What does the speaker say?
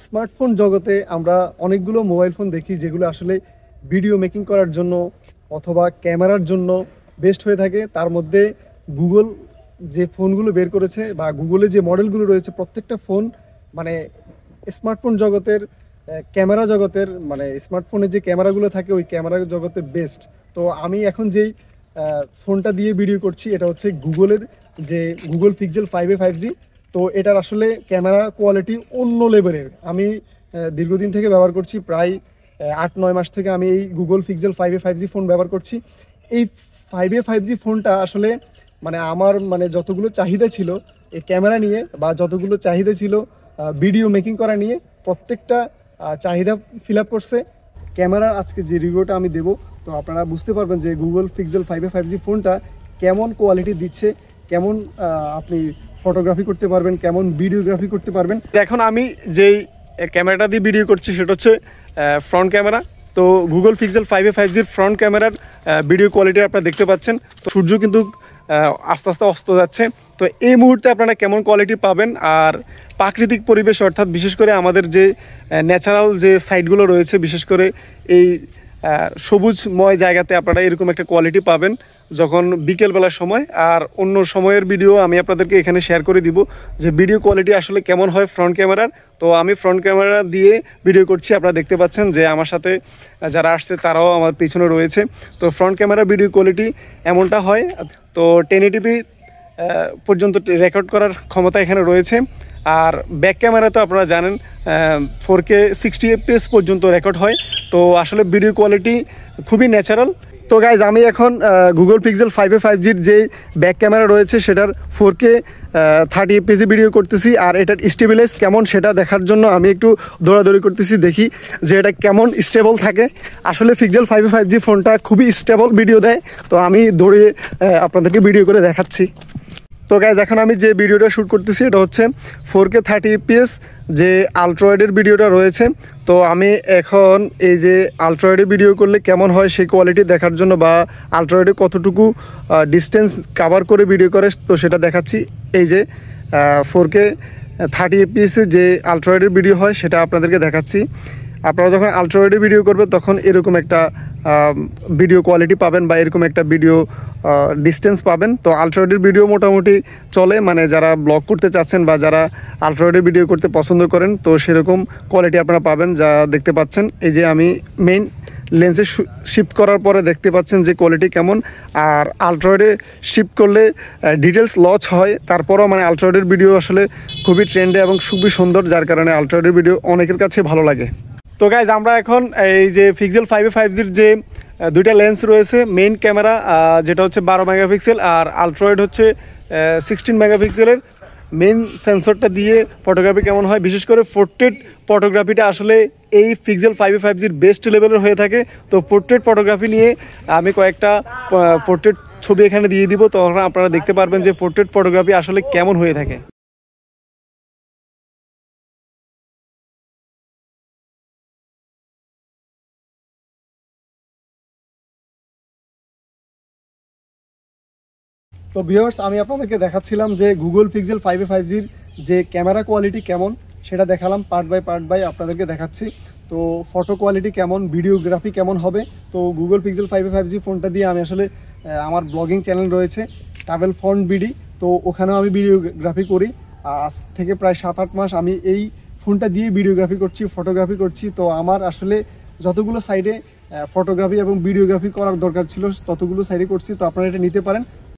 Smartphone জগতে আমরা অনেকগুলো মোবাইল ফোন দেখি যেগুলো আসলে ভিডিও মেকিং করার জন্য অথবা ক্যামেরার জন্য বেস্ট হয়ে থাকে। তার মধ্যে গুগল যে ফোনগুলো বের করেছে বা গুগলে যে মডেলগুলো রয়েছে প্রত্যেকটা ফোন মানে স্মার্টফোন জগতের ক্যামেরা জগতের মানে স্মার্টফোনে যে ক্যামেরাগুলো থাকে ওই ক্যামেরা জগতের বেস্ট। তো আমি এখন যেই ফোনটা দিয়ে ভিডিও করছি এটা হচ্ছে গুগলের যে গুগল পিক্সেল 5a 5G। তো এটার আসলে ক্যামেরা কোয়ালিটি অন্য লেভেলের। আমি দীর্ঘদিন থেকে ব্যবহার করছি, প্রায় 8-9 মাস থেকে আমি এই Google pixel 5a 5G phone ব্যবহার করছি। এই 5a 5G ফোনটা আসলে মানে আমার মানে যতগুলো চাহিদা ছিল এই ক্যামেরা নিয়ে বা যতগুলো চাহিদা ছিল ভিডিও মেকিং করা নিয়ে প্রত্যেকটা চাহিদা ফিল আপ করছে। ক্যামেরার আজকে যে রিভিউটা আমি দেবো তো আপনারা বুঝতে পারবেন যে গুগল পিক্সেল 5a 5G ফোনটা কেমন কোয়ালিটি দিচ্ছে, কেমন আপনি ফটোগ্রাফি করতে পারবেন, কেমন ভিডিওগ্রাফি করতে পারবেন। এখন আমি যেই ক্যামেরাটা দিয়ে ভিডিও করছি সেটা হচ্ছে ফ্রন্ট ক্যামেরা। তো গুগল পিক্সেল 5a 5Gর ফ্রন্ট ক্যামেরার ভিডিও কোয়ালিটি আপনারা দেখতে পাচ্ছেন। তো সূর্য কিন্তু আস্তে আস্তে অস্ত যাচ্ছে। তো এই মুহূর্তে আপনারা কেমন কোয়ালিটি পাবেন আর প্রাকৃতিক পরিবেশ অর্থাৎ বিশেষ করে আমাদের যে ন্যাচারাল যে সাইটগুলো রয়েছে বিশেষ করে এই সবুজময় জায়গাতে আপনারা এরকম একটা কোয়ালিটি পাবেন যখন বিকেলবেলার সময়। আর অন্য সময়ের ভিডিও আমি আপনাদেরকে এখানে শেয়ার করে দিব যে ভিডিও কোয়ালিটি আসলে কেমন হয় ফ্রন্ট ক্যামেরার। তো আমি ফ্রন্ট ক্যামেরা দিয়ে ভিডিও করছি, আপনারা দেখতে পাচ্ছেন যে আমার সাথে যারা আসছে তারাও আমার পিছনে রয়েছে। তো ফ্রন্ট ক্যামেরা ভিডিও কোয়ালিটি এমনটা হয়। তো 1080p পর্যন্ত রেকর্ড করার ক্ষমতা এখানে রয়েছে। আর ব্যাক ক্যামেরা তো আপনারা জানেন 4K 60 fps পর্যন্ত রেকর্ড হয়। তো আসলে ভিডিও কোয়ালিটি খুবই ন্যাচারাল। তো গাইজ আমি এখন গুগল পিক্সেল 5a 5Gর যে ব্যাক ক্যামেরা রয়েছে সেটার 4K 30 fps ভিডিও করতেছি। আর এটার স্টেবিলাইজ কেমন সেটা দেখার জন্য আমি একটু দৌড়াদৌড়ি করতেছি, দেখি যে এটা কেমন স্টেবল থাকে। আসলে পিক্সেল 5a 5G ফোনটা খুবই স্টেবল ভিডিও দেয়। তো আমি দৌড়ে আপনাদেরকে ভিডিও করে দেখাচ্ছি। তো গাইজ এখন আমি যে ভিডিওটা শ্যুট করতেছি এটা হচ্ছে 4K 30 fps যে আলট্রাওয়াইডের ভিডিওটা রয়েছে। তো আমি এখন এই যে আলট্রাওয়াইডে ভিডিও করলে কেমন হয় সেই কোয়ালিটি দেখার জন্য বা আলট্রাওয়াইডে কতটুকু ডিস্টেন্স কাভার করে ভিডিও করে তো সেটা দেখাচ্ছি। এই যে 4K 30 fps যে আলট্রাওয়াইডের ভিডিও হয় সেটা আপনাদেরকে দেখাচ্ছি। আপনারা যখন আলট্রাওয়াইডে ভিডিও করবেন তখন এরকম একটা ভিডিও কোয়ালিটি পাবেন বা এরকম একটা ভিডিও ডিস্টেন্স পাবেন। তো আলট্রাওয়াইডের ভিডিও মোটামুটি চলে, মানে যারা ব্লগ করতে চাচ্ছেন বা যারা আলট্রাওয়াইডে ভিডিও করতে পছন্দ করেন তো সেরকম কোয়ালিটি আপনারা পাবেন যা দেখতে পাচ্ছেন। এই যে আমি মেইন লেন্সে শিফট করার পরে দেখতে পাচ্ছেন যে কোয়ালিটি কেমন। আর আলট্রাওয়াইডে শিফট করলে ডিটেলস লস হয়, তারপরও মানে আলট্রাওয়াইডের ভিডিও আসলে খুবই ট্রেন্ডে এবং খুবই সুন্দর, যার কারণে আলট্রাওয়াইডের ভিডিও অনেকের কাছে ভালো লাগে। তো গাইজ আমরা এখন এই যে পিক্সেল 5a 5Gর যে দুইটা লেন্স রয়েছে, মেইন ক্যামেরা যেটা হচ্ছে 12 মেগাপিক্সেল আর আলট্রাওয়াইড হচ্ছে 16 মেগাপিক্সেলের মেইন সেন্সরটা দিয়ে ফটোগ্রাফি কেমন হয়, বিশেষ করে পোর্ট্রেট ফটোগ্রাফিটা আসলে এই পিক্সেল 5a 5Gর বেস্ট লেভেলের হয়ে থাকে। তো পোর্ট্রেট ফটোগ্রাফি নিয়ে আমি কয়েকটা পোর্ট্রেট ছবি এখানে দিয়ে দিব, তখন আপনারা দেখতে পারবেন যে পোর্ট্রেট ফটোগ্রাফি আসলে কেমন হয়ে থাকে। তো ভিউয়ার্স আমি আপনাদেরকে দেখাচ্ছিলাম যে গুগল পিক্সেল 5a 5Gর যে ক্যামেরা কোয়ালিটি কেমন সেটা দেখালাম, পার্ট বাই আপনাদেরকে দেখাচ্ছি। তো ফটো কোয়ালিটি কেমন, ভিডিওগ্রাফি কেমন হবে। তো গুগল পিক্সেল 5a 5G ফোনটা দিয়ে আমি আসলে আমার ব্লগিং চ্যানেল রয়েছে ট্রাভেল ফন্ট বিডি, তো ওখানেও আমি ভিডিওগ্রাফি করি। আজ থেকে প্রায় 7-8 মাস আমি এই ফোনটা দিয়ে ভিডিওগ্রাফি করছি, ফটোগ্রাফি করছি। তো আমার আসলে যতগুলো সাইডে ফটোগ্রাফি এবং ভিডিওগ্রাফি করার দরকার ছিল ততগুলো সাইডে করছি। তো আপনারা এটা নিতে পারেন।